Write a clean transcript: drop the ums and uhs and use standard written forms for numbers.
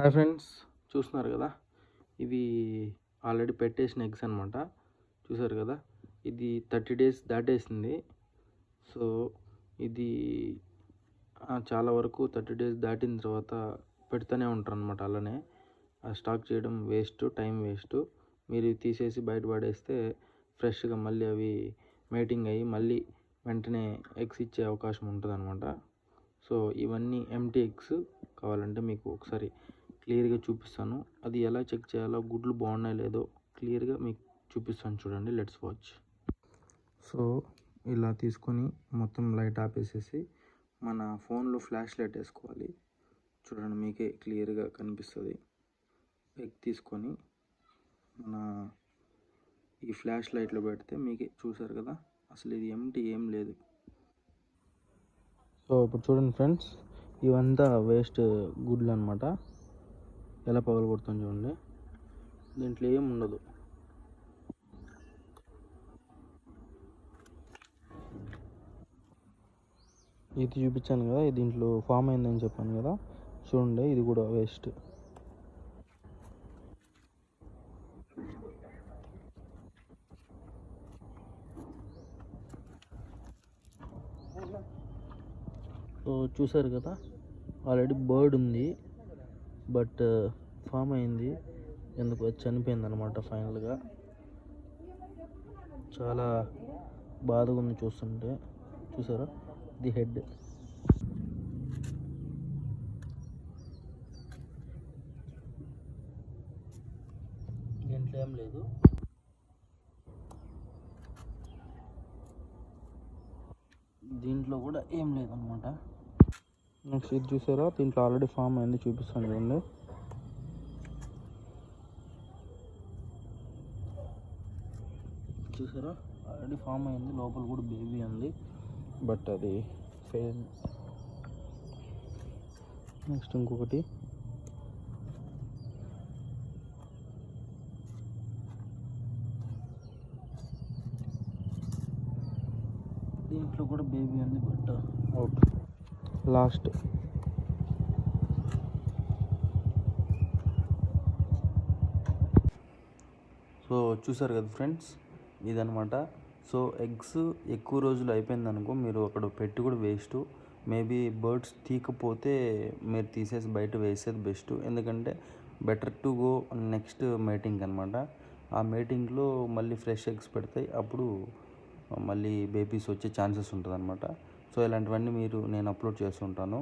Hi friends, చూస్తున్నారు కదా, ఇవి ఆల్రెడీ పెట్టేసిన ఎగ్స్ అనమాట. చూసారు కదా, ఇది 30 days దాటేసింది. సో ఇది చాలా వరకు 30 days దాటిన తర్వాత పెడుతూనే ఉంటారు అనమాట. అలానే స్టాక్ చేయడం వేస్ట్, టైం వేస్ట్. మీరు తీసేసి బయట పడేస్తే ఫ్రెష్గా మళ్ళీ అవి మేటింగ్ అయ్యి మళ్ళీ వెంటనే ఎగ్స్ ఇచ్చే అవకాశం ఉంటుంది అనమాట. సో ఇవన్నీ ఎంటీ ఎగ్స్. కావాలంటే మీకు ఒకసారి క్లియర్గా చూపిస్తాను. అది ఎలా చెక్ చేయాలో, గుడ్లు బాగున్నాయో లేదో క్లియర్గా మీకు చూపిస్తాను, చూడండి. Let's watch. సో ఇలా తీసుకొని మొత్తం లైట్ ఆపేసేసి మన ఫోన్లో ఫ్లాష్ లైట్ వేసుకోవాలి. చూడండి, మీకే క్లియర్గా కనిపిస్తుంది. ఎగ్ తీసుకొని మన ఈ ఫ్లాష్ లైట్లో పెడితే మీకే చూసారు కదా, అసలు ఇది ఎంటీ ఏం లేదు. సో ఇప్పుడు చూడండి ఫ్రెండ్స్, ఇవంతా వేస్ట్ గుడ్లు అనమాట. ఎలా పగలగొడుతాను చూడండి, దీంట్లో ఏం ఉండదు. ఇది చూపించాను కదా, దీంట్లో ఫామ్ అయిందని చెప్పాను కదా, చూడండి ఇది కూడా వేస్ట్. సో చూసారు కదా, ఆల్రెడీ బర్డ్ ఉంది, బట్ ఫామ్ అయింది, ఎందుకు చనిపోయింది అనమాట ఫైనల్గా. చాలా బాధగా ఉంది చూస్తుంటే. చూసారా, ఇది హెడ్. దీంట్లో ఏం లేదు. దీంట్లో కూడా ఏం లేదనమాట. నెక్స్ట్ ఇది చూసారా, దీంట్లో ఆల్రెడీ ఫామ్ అయింది, చూపిస్తాను చూడండి. చూసారా, ఆల్రెడీ ఫామ్ అయింది, లోపల కూడా బేబీ ఉంది, బట్ అది ఫెయిల్. నెక్స్ట్ ఇంకొకటి, దీంట్లో కూడా బేబీ ఉంది, బట్ అవుట్. లాస్ట్ సో చూసారు కదా ఫ్రెండ్స్, ఇదనమాట. సో ఎగ్స్ ఎక్కువ రోజులు అయిపోయిందనుకో, మీరు అక్కడ పెట్టి కూడా వేస్ట్. మేబీ బర్డ్స్ తీయకపోతే మీరు తీసేసి బయట వేసేది బెస్ట్. ఎందుకంటే better to go next mating అనమాట. ఆ మేటింగ్లో మళ్ళీ ఫ్రెష్ ఎగ్స్ పెడతాయి, అప్పుడు మళ్ళీ బేబీస్ వచ్చే ఛాన్సెస్ ఉంటుంది అనమాట. సో ఇలాంటివన్నీ నేను అప్లోడ్ చేస్తుంటాను.